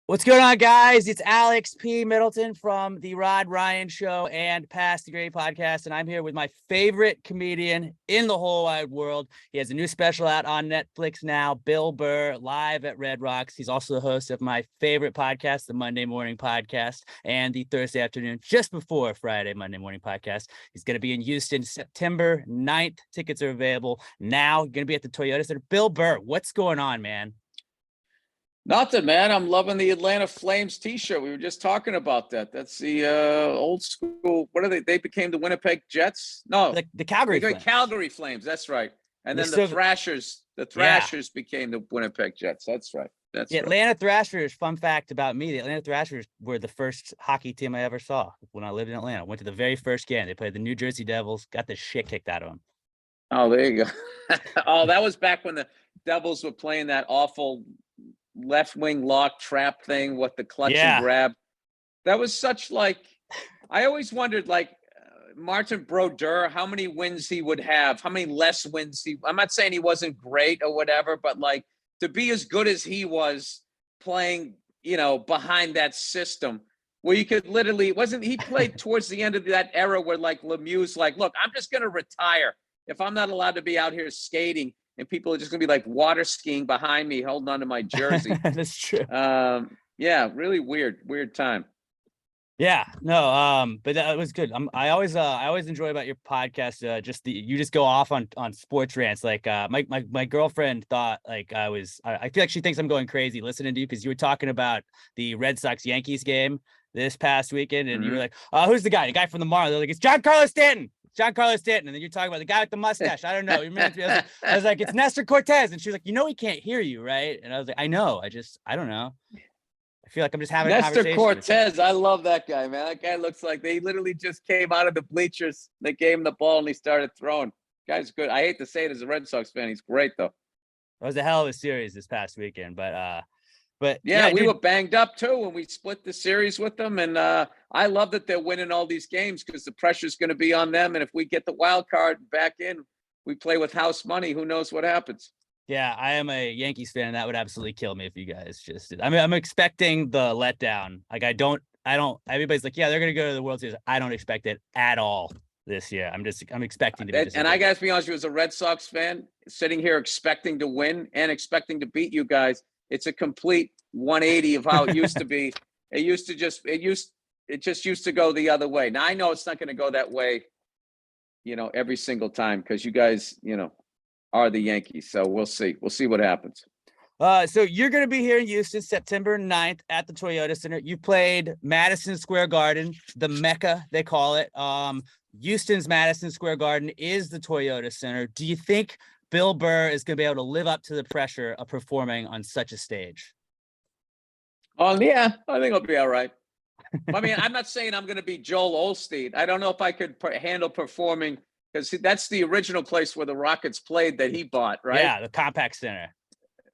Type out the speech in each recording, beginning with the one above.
What's going on, guys? It's Alex P. Middleton from the Rod Ryan Show and Past the Great Podcast, and I'm here with my favorite comedian in the whole wide world. He has a new special out on Netflix now, Bill Burr, live at Red Rocks. He's also the host of my favorite podcast, the Monday Morning Podcast, and the Thursday afternoon, just before Friday Monday Morning Podcast. He's going to be in Houston September 9th. Tickets are available now. Going to be at the Toyota Center. Bill Burr, what's going on, man? Nothing, man. I'm loving the Atlanta Flames t-shirt. We were just talking about that. That's the old school. What are they? They became the Winnipeg Jets? No, the Calgary Flames. Calgary Flames. That's right. And then the Thrashers. The Thrashers became the Winnipeg Jets. That's right. That's the Atlanta Thrashers. Fun fact about me: the Atlanta Thrashers were the first hockey team I ever saw when I lived in Atlanta. Went to the very first game. They played the New Jersey Devils. Got the shit kicked out of them. Oh, there you go. Oh, that was back when the Devils were playing that awful left wing lock trap thing, what the clutch and grab. That was such I always wondered, Martin Brodeur, how many wins he would have, how many less wins I'm not saying he wasn't great or whatever, but to be as good as he was playing, behind that system where you could literally, he played towards the end of that era where Lemieux's look, I'm just going to retire if I'm not allowed to be out here skating. And people are just going to be water skiing behind me, holding onto my jersey. That's true. Yeah, really weird time. Yeah, no, but that was good. I always enjoy about your podcast. You just go off on sports rants. My girlfriend thought I feel like she thinks I'm going crazy listening to you because you were talking about the Red Sox Yankees game this past weekend, and you were like, who's the guy? The guy from the Marlins. They're like, it's Giancarlo Stanton. And then you're talking about the guy with the mustache. I don't know. I was like, it's Nestor Cortez. And she was like, he can't hear you, right? And I was like, I know. I don't know. I feel like I'm just having a conversation. Nestor Cortez, I love that guy, man. That guy looks like they literally just came out of the bleachers. They gave him the ball and he started throwing. Guy's good. I hate to say it as a Red Sox fan. He's great, though. It was a hell of a series this past weekend, but we were banged up too when we split the series with them, and I love that they're winning all these games because the pressure's going to be on them. And if we get the wild card back in, we play with house money. Who knows what happens? Yeah, I am a Yankees fan, and that would absolutely kill me if you guys just did. I mean, I'm expecting the letdown. I don't. Everybody's like, yeah, they're going to go to the World Series. I don't expect it at all this year. I'm expecting to be. And I got to be honest with you, as a Red Sox fan, sitting here expecting to win and expecting to beat you guys. It's a complete 180 of how it used to be. It just used to go the other way. Now I know it's not going to go that way, every single time because you guys, are the Yankees. So we'll see. We'll see what happens. So you're going to be here in Houston September 9th at the Toyota Center. You played Madison Square Garden, the Mecca, they call it. Houston's Madison Square Garden is the Toyota Center. Do you think Bill Burr is going to be able to live up to the pressure of performing on such a stage? Yeah, I think I'll be all right. I mean, I'm not saying I'm going to be Joel Osteen. I don't know if I could handle performing because that's the original place where the Rockets played that he bought, right? Yeah, the Compaq Center.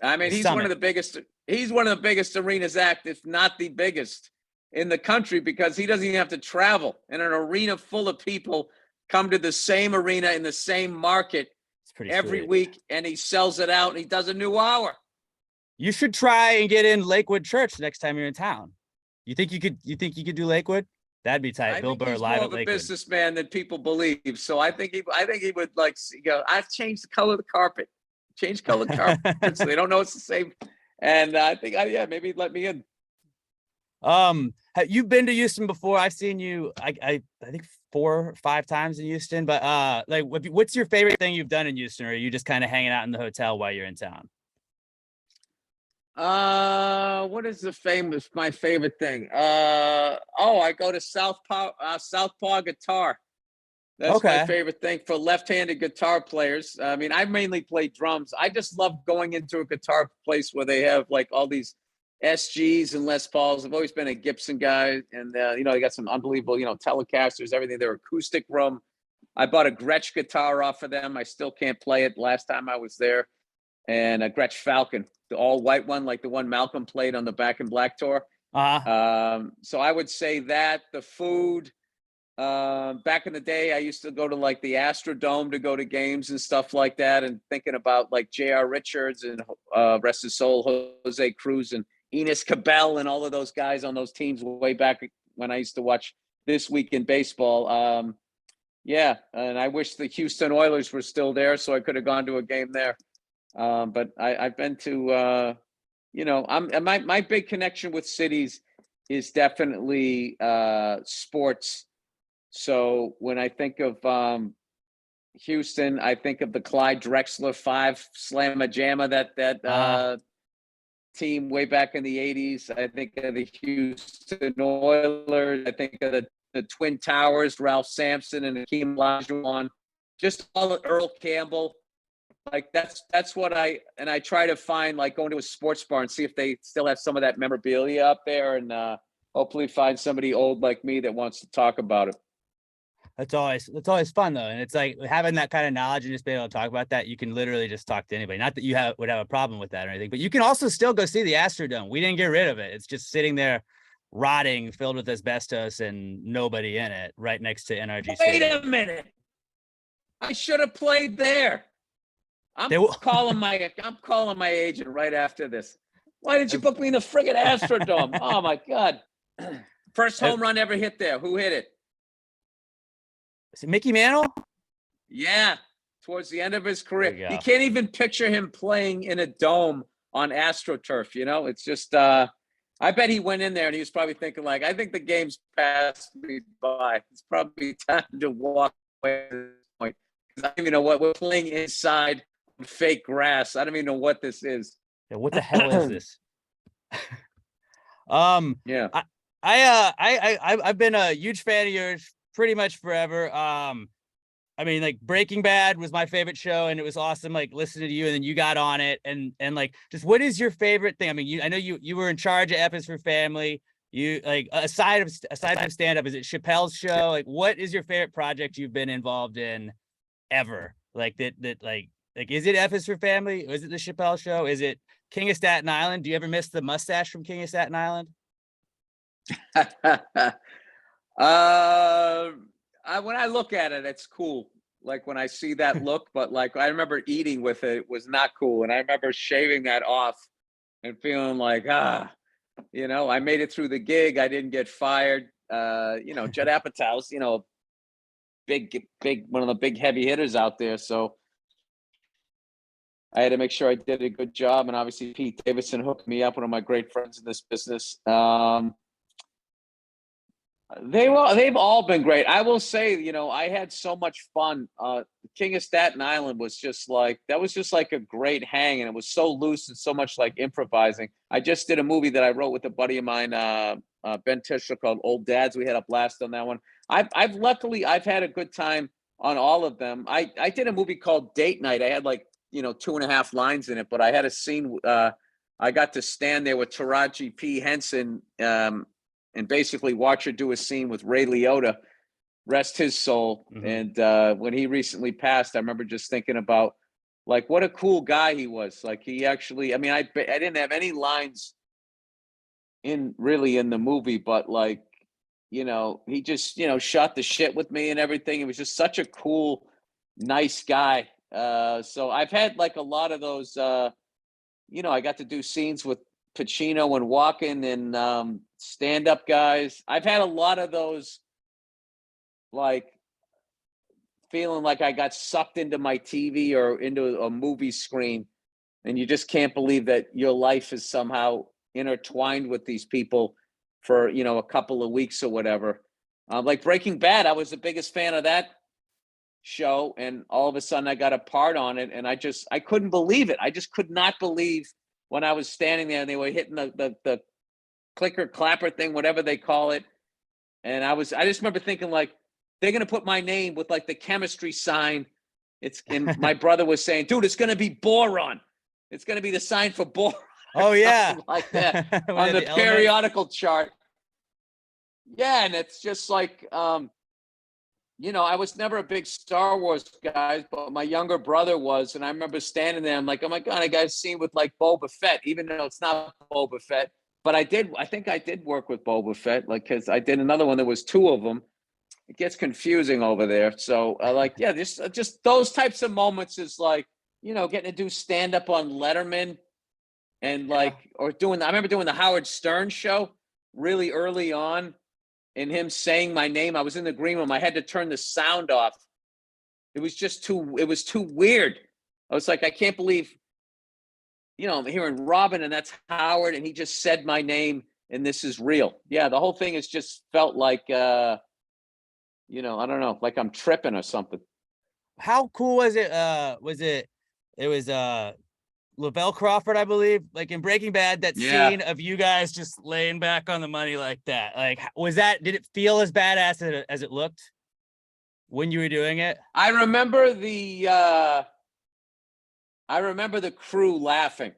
I mean, he's one of the biggest. He's one of the biggest arenas if not the biggest in the country because he doesn't even have to travel. And an arena full of people come to the same arena in the same market every week, and he sells it out and he does a new hour. You should try and get in Lakewood Church next time you're in town. You think you could do Lakewood? That'd be tight. Bill Burr live at Lakewood. He's more of a businessman than people believe. So I think he would I've changed the color of the carpet. Change color carpet. So they don't know it's the same. And I think maybe let me in. Have you been to Houston before? I've seen you I think 4 or 5 times in Houston, but what's your favorite thing you've done in Houston, or are you just kind of hanging out in the hotel while you're in town? What is my favorite thing? I go to Southpaw Guitar. That's my favorite thing for left-handed guitar players. I mean, I mainly play drums. I just love going into a guitar place where they have all these SGs and Les Pauls. I've always been a Gibson guy, and they got some unbelievable, Telecasters, everything. Their acoustic room. I bought a Gretsch guitar off of them. I still can't play it. Last time I was there, and a Gretsch Falcon, the all white one, like the one Malcolm played on the Back in Black tour. So I would say that the food. Back in the day, I used to go to the Astrodome to go to games and stuff like that, and thinking about J.R. Richards and rest his soul, Jose Cruz and Enos Cabell and all of those guys on those teams way back when I used to watch This Week in Baseball. Yeah, and I wish the Houston Oilers were still there so I could have gone to a game there. But I've been to, my big connection with cities is definitely sports. So when I think of Houston, I think of the Clyde Drexler 5 Slamma Jamma that team way back in the 80s. I think of the Houston Oilers. I think of the Twin Towers, Ralph Sampson and Hakeem Olajuwon, just all of Earl Campbell. Like that's what I try to find, like going to a sports bar and see if they still have some of that memorabilia up there, and hopefully find somebody old like me that wants to talk about it. That's always fun though. And it's like having that kind of knowledge and just being able to talk about that, you can literally just talk to anybody. Not that you would have a problem with that or anything, but you can also still go see the Astrodome. We didn't get rid of it. It's just sitting there rotting, filled with asbestos and nobody in it, right next to NRG Stadium. Wait a minute. I should have played there. I'm calling my agent right after this. Why didn't you book me in the friggin' Astrodome? Oh my God. First home run ever hit there. Who hit it? Is it Mickey Mantle? Yeah, towards the end of his career. You can't even picture him playing in a dome on AstroTurf, you know? It's just, I bet he went in there and he was probably thinking like, I think the game's passed me by. It's probably time to walk away at this point. I don't even know what we're playing inside fake grass. I don't even know what this is. Yeah, what the hell is this? Yeah. I've been a huge fan of yours pretty much forever. I mean, like Breaking Bad was my favorite show, and it was awesome, like listening to you, and then you got on it, and like, just what is your favorite thing? I mean, I know you were in charge of F is for Family. You like aside from stand up, is it Chappelle's show? Like, what is your favorite project you've been involved in ever? Like that like is it F is for Family? Is it the Chappelle show? Is it King of Staten Island? Do you ever miss the mustache from King of Staten Island? When I look at it, it's cool. Like when I see that look, but like I remember eating with it, it was not cool. And I remember shaving that off and feeling like, I made it through the gig. I didn't get fired. Judd Apatow's, big, one of the big heavy hitters out there. So I had to make sure I did a good job. And obviously Pete Davidson hooked me up, one of my great friends in this business. They've all been great. I will say, I had so much fun. King of Staten Island was just like a great hang, and it was so loose and so much like improvising. I just did a movie that I wrote with a buddy of mine, Ben Tischler, called Old Dads. We had a blast on that one. I've luckily had a good time on all of them. I did a movie called Date Night. I had 2.5 lines in it, but I had a scene. I got to stand there with Taraji P. Henson, and basically watch her do a scene with Ray Liotta, rest his soul. Mm-hmm. And when he recently passed, I remember just thinking about like what a cool guy he was. Like he actually, I didn't have any lines in the movie, but he just, shot the shit with me and everything. It was just such a cool, nice guy. So I've had like a lot of those, I got to do scenes with Pacino and Walken and stand-up guys. I've had a lot of those, like feeling like I got sucked into my TV or into a movie screen, and you just can't believe that your life is somehow intertwined with these people for a couple of weeks or whatever. Like Breaking Bad, I was the biggest fan of that show, and all of a sudden I got a part on it, and I couldn't believe it. I just could not believe when I was standing there and they were hitting the clicker clapper thing, whatever they call it. And I just remember thinking like, they're going to put my name with like the chemistry sign. And my brother was saying, dude, it's going to be boron. It's going to be the sign for boron. Oh yeah. Like that on the periodical chart. Yeah. And it's just like, I was never a big Star Wars guy, but my younger brother was. And I remember standing there. I'm like, oh my God, I got a scene with like Boba Fett, even though it's not Boba Fett. But I think I did work with Boba Fett, because I did another one. There was 2 of them. It gets confusing over there. So just those types of moments is like, getting to do stand up on Letterman and I remember doing the Howard Stern show really early on, and him saying my name. I was in the green room. I had to turn the sound off. It was too weird. I was like, I can't believe, I'm hearing Robin and that's Howard, and he just said my name and this is real. Yeah, the whole thing has just felt like, I don't know, like I'm tripping or something. How cool was it? It was Lavelle Crawford, I believe, like in Breaking Bad, that scene of you guys just laying back on the money like that. Like, did it feel as badass as it looked when you were doing it? I remember the crew laughing.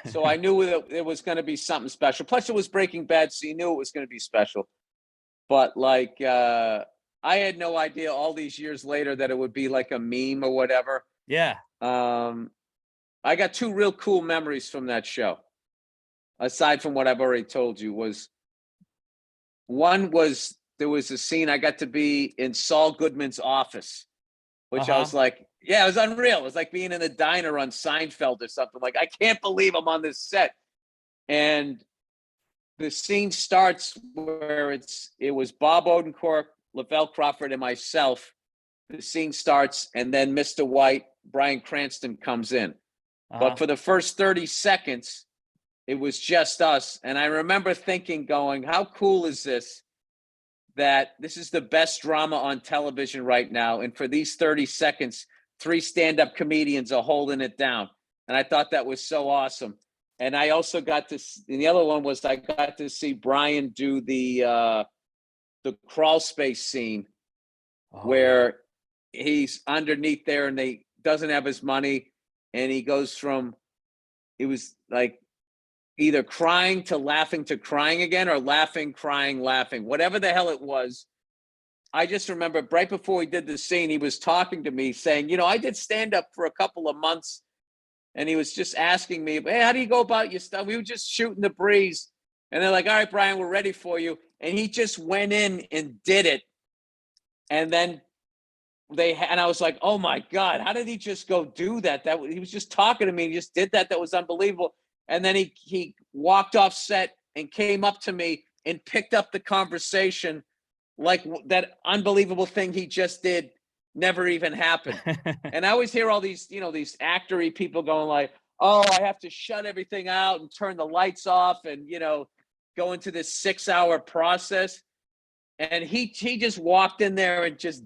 So I knew it was going to be something special. Plus it was Breaking Bad, so you knew it was going to be special. But I had no idea all these years later that it would be like a meme or whatever. Yeah. I got two real cool memories from that show. Aside from what I've already told you, there was a scene I got to be in Saul Goodman's office, which I was like, yeah, it was unreal. It was like being in a diner on Seinfeld or something. Like, I can't believe I'm on this set. And the scene starts where it was Bob Odenkirk, Lavelle Crawford, and myself. The scene starts, and then Mr. White, Bryan Cranston, comes in. But for the first 30 seconds, it was just us. And I remember going, how cool is this? That this is the best drama on television right now. And for these 30 seconds, 3 stand-up comedians are holding it down. And I thought that was so awesome. And I also got to, and the other one was I got to see Brian do the crawl space scene where he's underneath there and they doesn't have his money. And he goes from, it was like either crying to crying again, or laughing, crying, laughing, whatever the hell it was. I just remember right before we did the scene, he was talking to me saying, I did stand up for a couple of months. And he was just asking me, hey, how do you go about your stuff? We were just shooting the breeze. And they're like, all right, Brian, we're ready for you. And he just went in and did it. And then and I was like, oh my God, how did he just go do that? He was just talking to me. He just did that. That was unbelievable. And then he walked off set and came up to me and picked up the conversation like that unbelievable thing he just did never even happened. And I always hear all these, these actor-y people going like, oh, I have to shut everything out and turn the lights off and, go into this 6-hour process. And he just walked in there and just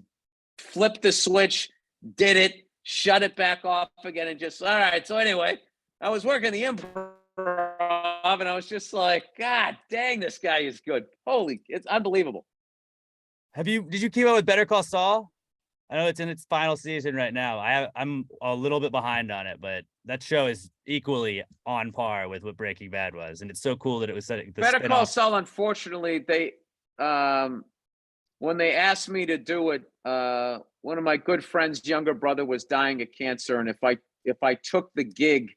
flipped the switch, did it, shut it back off again, and just, all right. So anyway, I was working the improv and I was just like, God dang, this guy is good. It's unbelievable. Did you keep up with Better Call Saul? I know it's in its final season right now. I'm a little bit behind on it, but that show is equally on par with what Breaking Bad was. And it's so cool that it was Better Call Saul, unfortunately, they when they asked me to do it, one of my good friends' younger brother was dying of cancer. And if I took the gig,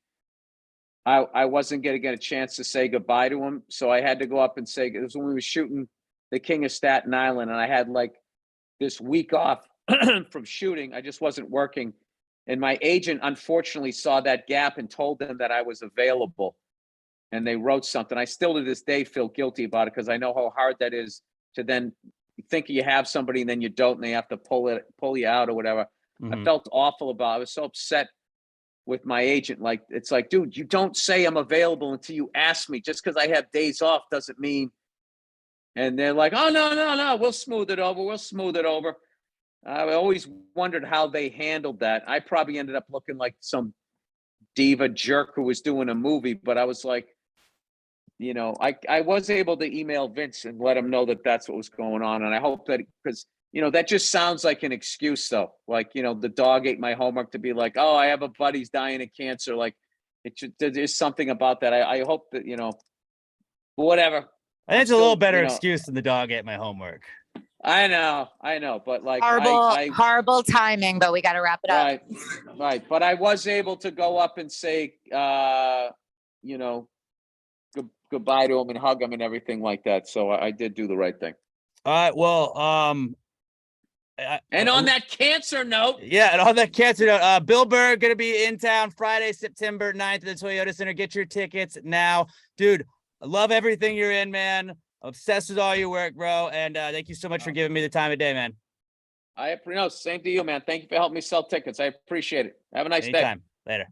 I wasn't going to get a chance to say goodbye to him. So I had to go up and say, it was when we were shooting The King of Staten Island. And I had like this week off from shooting. I just wasn't working. And my agent, unfortunately, saw that gap and told them that I was available. And they wrote something. I still to this day feel guilty about it because I know how hard that is to then think you have somebody and then you don't, and they have to pull you out or whatever. Mm-hmm. I felt awful about it. I was so upset with my agent. Like, it's like, dude, you don't say I'm available until you ask me. Just because I have days off doesn't mean. And they're like, oh, no, we'll smooth it over. I always wondered how they handled that. I probably ended up looking like some diva jerk who was doing a movie, but I was like, I was able to email Vince and let him know that that's what was going on. And I hope that, because, that just sounds like an excuse though. Like, the dog ate my homework, to be like, oh, I have a buddy's dying of cancer. Like, there's something about that. I hope that, whatever. I think it's a little better excuse than the dog ate my homework. I know, but like horrible timing, but we got to wrap it up. Right. But I was able to go up and say, goodbye to him and hug him and everything like that. So I did do the right thing. All right. Well, And on that cancer note. Yeah, and on that cancer note, Bill Burr going to be in town Friday, September 9th at the Toyota Center. Get your tickets now. Dude, I love everything you're in, man. I'm obsessed with all your work, bro. And thank you so much for giving me the time of day, man. Same to you, man. Thank you for helping me sell tickets. I appreciate it. Have a nice day. Anytime. Later.